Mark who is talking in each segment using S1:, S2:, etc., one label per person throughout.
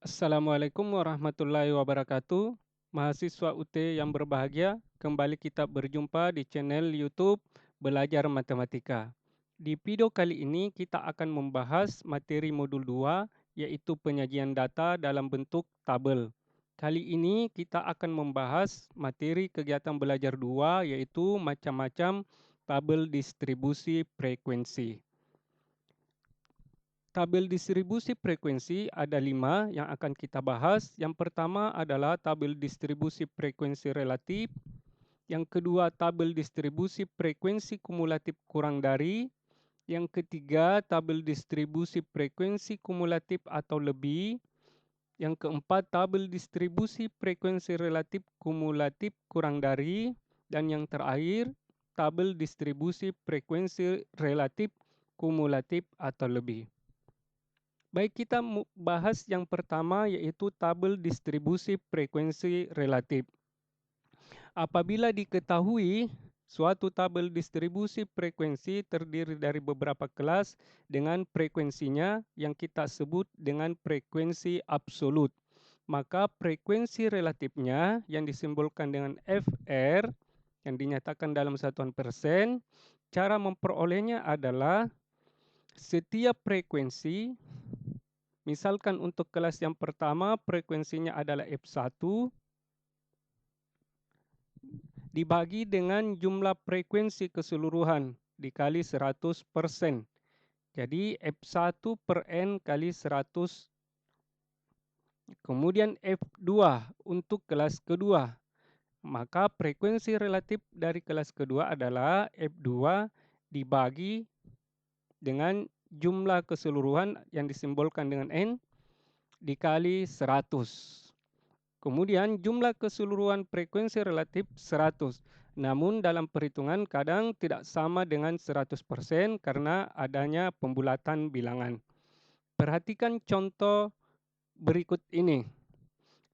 S1: Assalamualaikum warahmatullahi wabarakatuh. Mahasiswa UT yang berbahagia, kembali kita berjumpa di channel YouTube Belajar Matematika. Di video kali ini kita akan membahas materi modul 2, yaitu penyajian data dalam bentuk tabel. Kali ini kita akan membahas materi kegiatan belajar 2, yaitu macam-macam tabel distribusi frekuensi. Tabel distribusi frekuensi ada 5 yang akan kita bahas. Yang pertama adalah tabel distribusi frekuensi relatif. Yang kedua, tabel distribusi frekuensi kumulatif kurang dari. Yang ketiga, tabel distribusi frekuensi kumulatif atau lebih. Yang keempat, tabel distribusi frekuensi relatif kumulatif kurang dari. Dan yang terakhir, tabel distribusi frekuensi relatif kumulatif atau lebih. Baik, kita bahas yang pertama yaitu tabel distribusi frekuensi relatif. Apabila diketahui suatu tabel distribusi frekuensi terdiri dari beberapa kelas dengan frekuensinya yang kita sebut dengan frekuensi absolut, maka frekuensi relatifnya yang disimbolkan dengan Fr yang dinyatakan dalam satuan persen, cara memperolehnya adalah setiap frekuensi. Misalkan untuk kelas yang pertama frekuensinya adalah F1 dibagi dengan jumlah frekuensi keseluruhan dikali 100%. Jadi F1 per N kali 100. Kemudian F2 untuk kelas kedua. Maka frekuensi relatif dari kelas kedua adalah F2 dibagi dengan jumlah keseluruhan yang disimbolkan dengan N dikali 100. Kemudian jumlah keseluruhan frekuensi relatif 100. Namun dalam perhitungan kadang tidak sama dengan 100% karena adanya pembulatan bilangan. Perhatikan contoh berikut ini.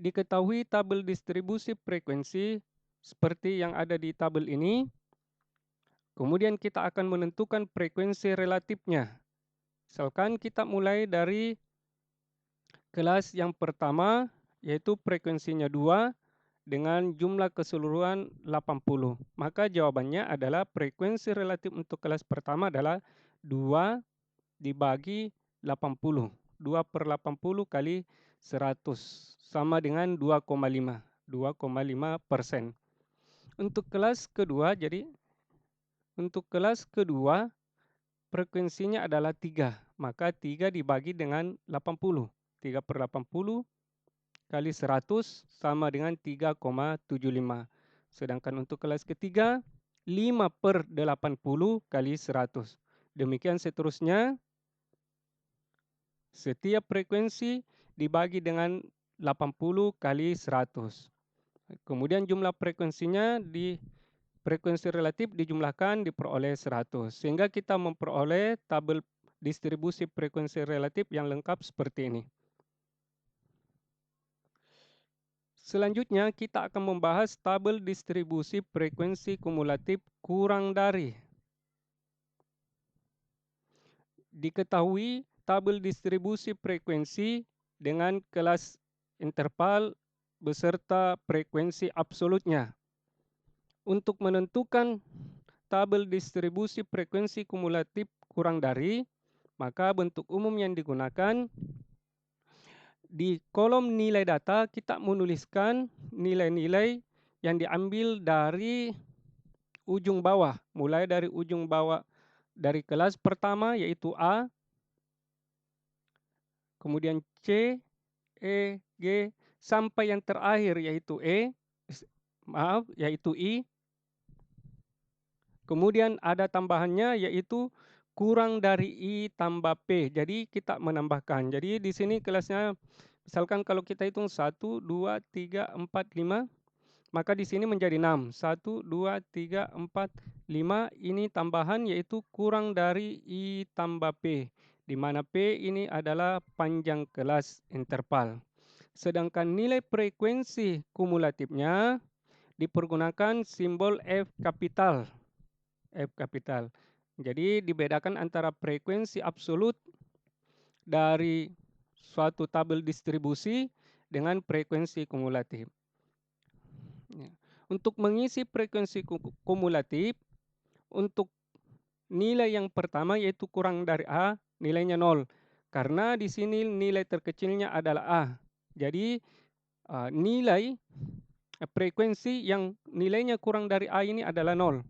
S1: Diketahui tabel distribusi frekuensi seperti yang ada di tabel ini. Kemudian kita akan menentukan frekuensi relatifnya. Misalkan kita mulai dari kelas yang pertama, yaitu frekuensinya 2 dengan jumlah keseluruhan 80. Maka jawabannya adalah frekuensi relatif untuk kelas pertama adalah 2 dibagi 80. 2 per 80 kali 100 sama dengan 2,5. 2,5%. Untuk kelas kedua, jadi untuk kelas kedua frekuensinya adalah 3. Maka 3 dibagi dengan 80. 3 per 80 kali 100 sama dengan 3,75. Sedangkan untuk kelas ketiga, 5 per 80 kali 100. Demikian seterusnya, setiap frekuensi dibagi dengan 80 kali 100. Kemudian jumlah frekuensinya di frekuensi relatif dijumlahkan diperoleh 100. Sehingga kita memperoleh tabel distribusi frekuensi relatif yang lengkap seperti ini. Selanjutnya kita akan membahas tabel distribusi frekuensi kumulatif kurang dari. Diketahui tabel distribusi frekuensi dengan kelas interval beserta frekuensi absolutnya. Untuk menentukan tabel distribusi frekuensi kumulatif kurang dari, maka bentuk umum yang digunakan di kolom nilai data kita menuliskan nilai-nilai yang diambil dari ujung bawah, mulai dari ujung bawah dari kelas pertama yaitu A, kemudian C, E, G, sampai yang terakhir yaitu yaitu I. Kemudian ada tambahannya yaitu kurang dari I tambah P. Jadi kita menambahkan. Jadi di sini kelasnya misalkan kalau kita hitung 1, 2, 3, 4, 5, maka di sini menjadi 6. 1, 2, 3, 4, 5. Ini tambahan yaitu kurang dari I tambah P. Di mana P ini adalah panjang kelas interval. Sedangkan nilai frekuensi kumulatifnya dipergunakan simbol F kapital. F kapital. Jadi dibedakan antara frekuensi absolut dari suatu tabel distribusi dengan frekuensi kumulatif. Untuk mengisi frekuensi kumulatif, untuk nilai yang pertama yaitu kurang dari A, nilainya 0. Karena di sini nilai terkecilnya adalah A. Jadi nilai frekuensi yang nilainya kurang dari A ini adalah 0.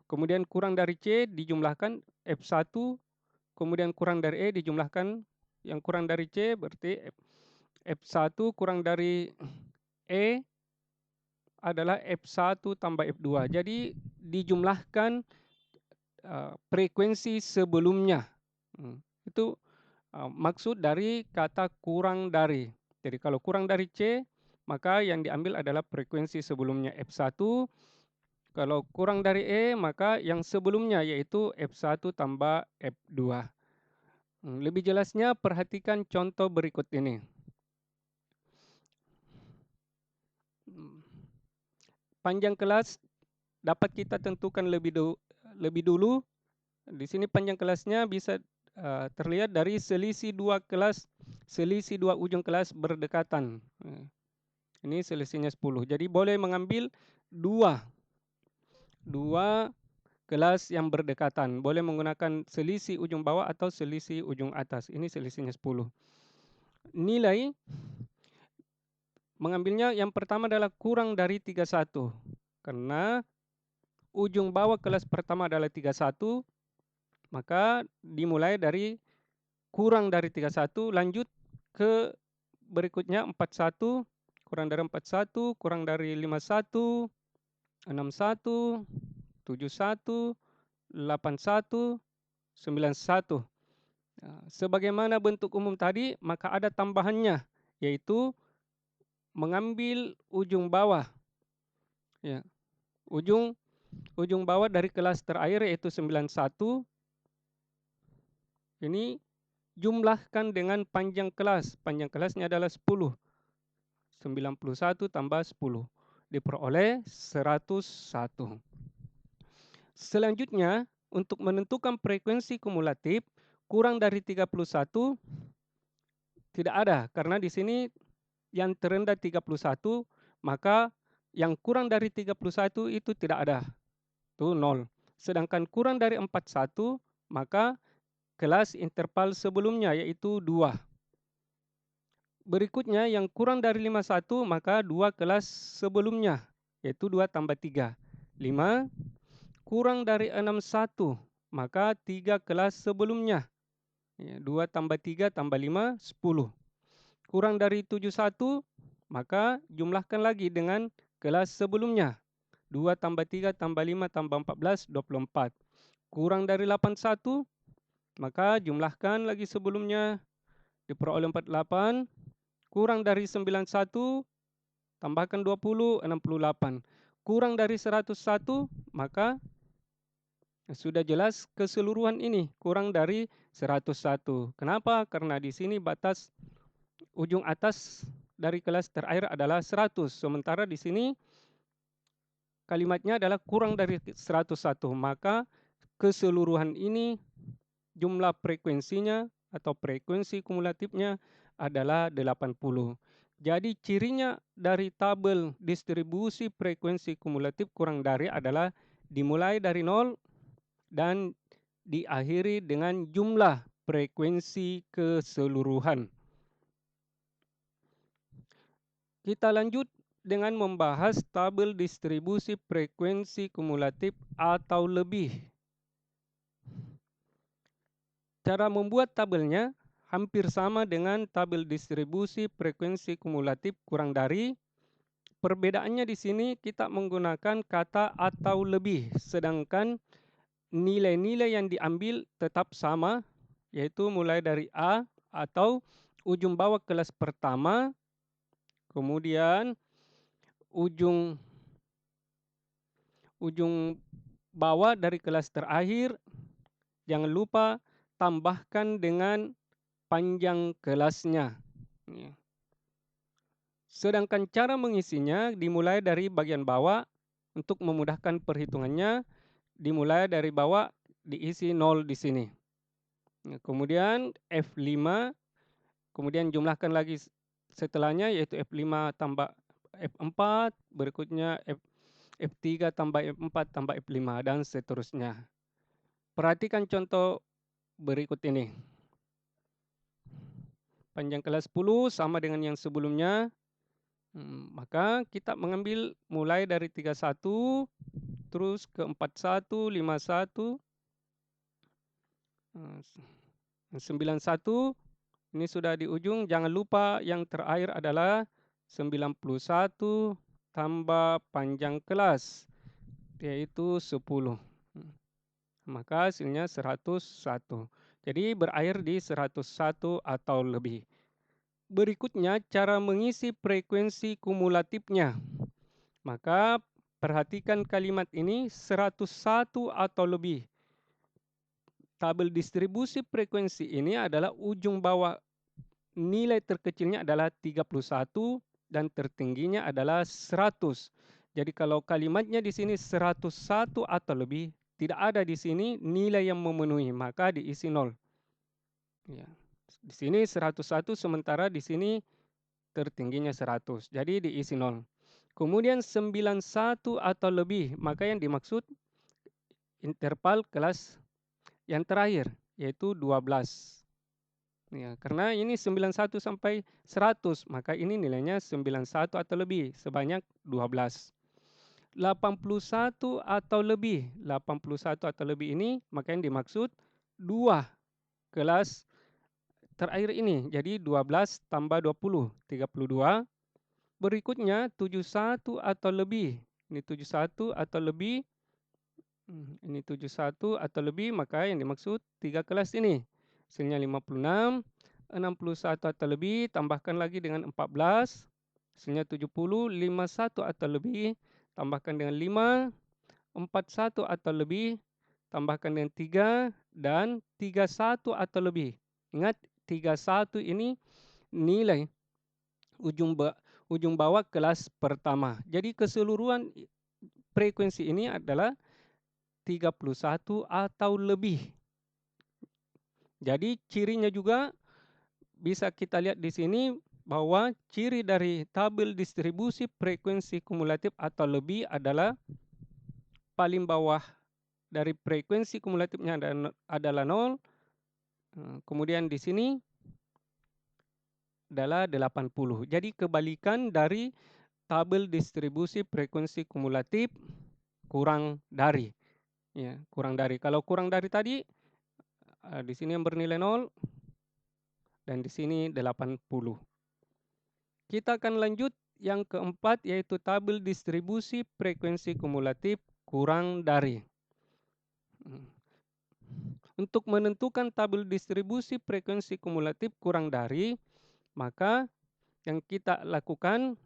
S1: Kemudian kurang dari C dijumlahkan F1, kemudian kurang dari E dijumlahkan yang kurang dari C, berarti F1 kurang dari E adalah F1 tambah F2. Jadi dijumlahkan frekuensi sebelumnya. Itu maksud dari kata kurang dari. Jadi kalau kurang dari C, maka yang diambil adalah frekuensi sebelumnya F1. Kalau kurang dari E, maka yang sebelumnya yaitu F1 tambah F2. Lebih jelasnya perhatikan contoh berikut ini. Panjang kelas dapat kita tentukan lebih dulu. Di sini panjang kelasnya bisa terlihat dari selisih dua ujung kelas berdekatan. Ini selisihnya 10. Jadi boleh mengambil dua kelas yang berdekatan. Boleh menggunakan selisih ujung bawah atau selisih ujung atas. Ini selisihnya 10. Nilai mengambilnya yang pertama adalah kurang dari 31. Karena ujung bawah kelas pertama adalah 31, maka dimulai dari kurang dari 31, lanjut ke berikutnya 41, kurang dari 41, kurang dari 51, 61, 71, 81, 91. Sebagaimana bentuk umum tadi, maka ada tambahannya, yaitu mengambil ujung bawah. Ya, ujung bawah dari kelas terakhir yaitu 91. Ini jumlahkan dengan panjang kelas. Panjang kelasnya adalah 10. 91 tambah 10. Diperoleh 101. Selanjutnya, untuk menentukan frekuensi kumulatif, kurang dari 31 tidak ada. Karena di sini yang terendah 31, maka yang kurang dari 31 itu tidak ada. Itu 0. Sedangkan kurang dari 41, maka kelas interval sebelumnya yaitu 2. Berikutnya yang kurang dari 51, maka 2 kelas sebelumnya yaitu 2 tambah 3. 5. Kurang dari 61, maka 3 kelas sebelumnya. 2 tambah 3 tambah 5, 10. Kurang dari 71, maka jumlahkan lagi dengan kelas sebelumnya. 2 tambah 3 tambah 5 tambah 14, 24. Kurang dari 81, maka jumlahkan lagi sebelumnya, diperoleh 48. Kurang dari 91, tambahkan 20, 68. Kurang dari 101, maka sudah jelas keseluruhan ini kurang dari 101. Kenapa? Karena di sini batas ujung atas dari kelas terakhir adalah 100. Sementara di sini kalimatnya adalah kurang dari 101. Maka keseluruhan ini jumlah frekuensinya atau frekuensi kumulatifnya adalah 80. Jadi cirinya dari tabel distribusi frekuensi kumulatif kurang dari adalah dimulai dari 0 dan diakhiri dengan jumlah frekuensi keseluruhan. Kita lanjut dengan membahas tabel distribusi frekuensi kumulatif atau lebih. Cara membuat tabelnya hampir sama dengan tabel distribusi frekuensi kumulatif kurang dari. Perbedaannya di sini kita menggunakan kata atau lebih, sedangkan nilai-nilai yang diambil tetap sama, yaitu mulai dari A atau ujung bawah kelas pertama, kemudian ujung bawah dari kelas terakhir. Jangan lupa tambahkan dengan panjang kelasnya. Sedangkan cara mengisinya dimulai dari bagian bawah. Untuk memudahkan perhitungannya, dimulai dari bawah, diisi 0 di sini. Kemudian F5 Kemudian jumlahkan lagi setelahnya, yaitu F5 tambah F4, berikutnya F3 tambah F4 tambah F5, dan seterusnya. Perhatikan contoh berikut ini. Panjang kelas 10 sama dengan yang sebelumnya. Maka kita mengambil mulai dari 31, terus ke 41, 51, 91. Ini sudah di ujung. Jangan lupa yang terakhir adalah 91 tambah panjang kelas, yaitu 10. Maka hasilnya 101. Jadi berakhir di 101 atau lebih. Berikutnya cara mengisi frekuensi kumulatifnya. Maka perhatikan kalimat ini, 101 atau lebih. Tabel distribusi frekuensi ini adalah ujung bawah, nilai terkecilnya adalah 31 dan tertingginya adalah 100. Jadi kalau kalimatnya di sini 101 atau lebih, tidak ada di sini nilai yang memenuhi, maka diisi 0. Ya. Di sini 101, sementara di sini tertingginya 100. Jadi diisi 0. Kemudian 91 atau lebih, maka yang dimaksud interval kelas yang terakhir, yaitu 12. Ya, karena ini 91 sampai 100, maka ini nilainya 91 atau lebih, sebanyak 12. 81 atau lebih, 81 atau lebih ini, maka yang dimaksud 2 kelas terakhir ini. Jadi 12 tambah 20, 32. Berikutnya 71 atau lebih. Ini 71 atau lebih. Ini 71 atau lebih, maka yang dimaksud 3 kelas ini. Hasilnya 56, 61 atau lebih, tambahkan lagi dengan 14. Hasilnya 70, 51 atau lebih, tambahkan dengan 5, 41 atau lebih, tambahkan dengan 3, dan 31 atau lebih. Ingat, 31 ini nilai ujung bawah kelas pertama. Jadi keseluruhan frekuensi ini adalah 31 atau lebih. Jadi cirinya juga bisa kita lihat di sini, bahwa ciri dari tabel distribusi frekuensi kumulatif atau lebih adalah paling bawah dari frekuensi kumulatifnya adalah 0. Kemudian di sini adalah 80. Jadi kebalikan dari tabel distribusi frekuensi kumulatif kurang dari. Ya, kurang dari. Kalau kurang dari tadi, di sini yang bernilai 0, dan di sini 80. Kita akan lanjut yang keempat, yaitu tabel distribusi frekuensi kumulatif kurang dari. Untuk menentukan tabel distribusi frekuensi kumulatif kurang dari, maka yang kita lakukan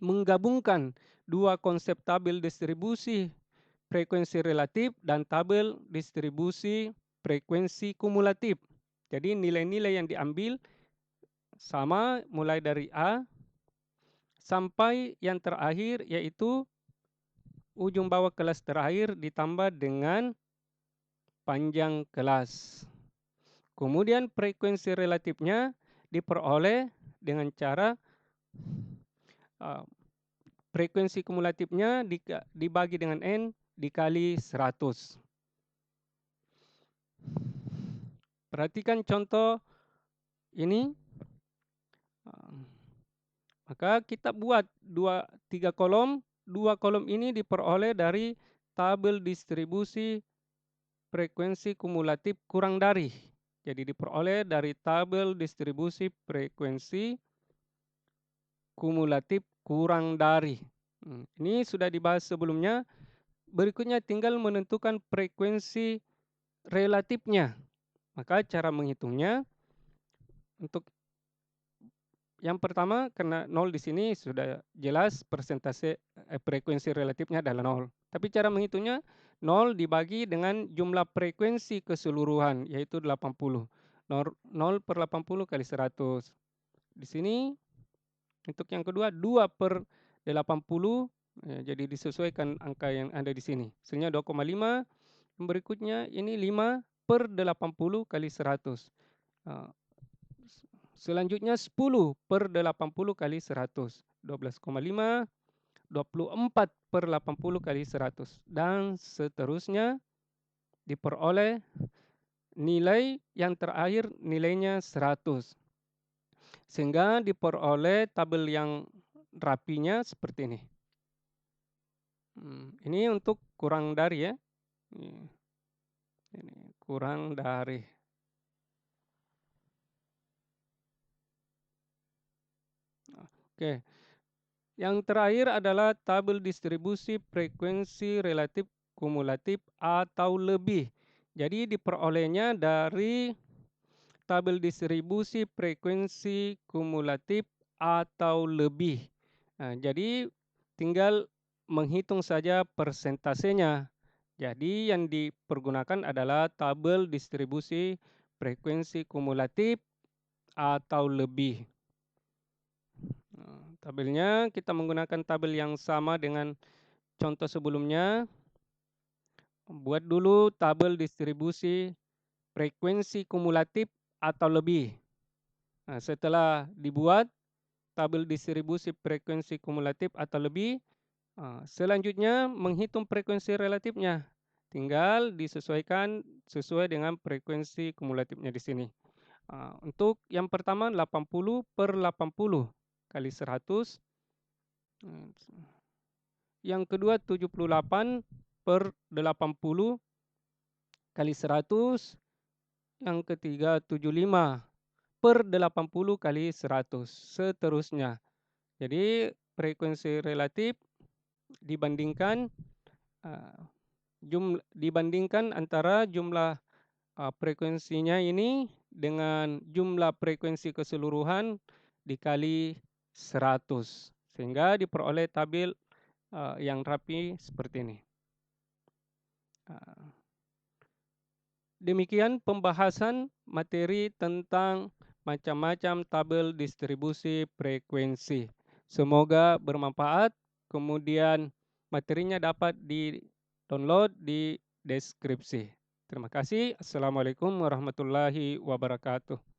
S1: menggabungkan dua konsep tabel distribusi frekuensi relatif dan tabel distribusi frekuensi kumulatif. Jadi nilai-nilai yang diambil sama mulai dari A sampai yang terakhir, yaitu ujung bawah kelas terakhir ditambah dengan panjang kelas. Kemudian frekuensi relatifnya diperoleh dengan cara frekuensi kumulatifnya dibagi dengan N dikali 100. Perhatikan contoh ini. Maka kita buat 3 kolom. 2 kolom ini diperoleh dari tabel distribusi frekuensi kumulatif kurang dari. Jadi diperoleh dari tabel distribusi frekuensi kumulatif kurang dari. Ini sudah dibahas sebelumnya. Berikutnya tinggal menentukan frekuensi relatifnya. Maka cara menghitungnya, untuk yang pertama, karena 0 di sini sudah jelas persentase frekuensi relatifnya adalah 0. Tapi cara menghitungnya, 0 dibagi dengan jumlah frekuensi keseluruhan, yaitu 80. 0 per 80 kali 100. Di sini, untuk yang kedua, 2 per 80. Jadi disesuaikan angka yang ada di sini. Hasilnya 2,5. Berikutnya, ini 5 per 80 kali 100. Selanjutnya 10/80 kali 100, 12,5, 24/80 kali 100, dan seterusnya diperoleh nilai yang terakhir nilainya 100. Sehingga diperoleh tabel yang rapinya seperti ini. Ini untuk kurang dari ya. Ini kurang dari. Oke. Yang terakhir adalah tabel distribusi frekuensi relatif kumulatif atau lebih. Jadi diperolehnya dari tabel distribusi frekuensi kumulatif atau lebih. Nah, jadi tinggal menghitung saja persentasenya. Jadi yang dipergunakan adalah tabel distribusi frekuensi kumulatif atau lebih. Tabelnya kita menggunakan tabel yang sama dengan contoh sebelumnya. Buat dulu tabel distribusi frekuensi kumulatif atau lebih. Nah, setelah dibuat tabel distribusi frekuensi kumulatif atau lebih, selanjutnya menghitung frekuensi relatifnya. Tinggal disesuaikan sesuai dengan frekuensi kumulatifnya di sini. Untuk yang pertama 80/80 kali 100. Yang kedua 78/80 kali 100. Yang ketiga 75/80 kali 100. Seterusnya. Jadi frekuensi relatif dibandingkan antara jumlah frekuensinya ini dengan jumlah frekuensi keseluruhan dikali 100, sehingga diperoleh tabel yang rapi seperti ini. Demikian pembahasan materi tentang macam-macam tabel distribusi frekuensi. Semoga bermanfaat. Kemudian materinya dapat di-download di deskripsi. Terima kasih. Assalamualaikum warahmatullahi wabarakatuh.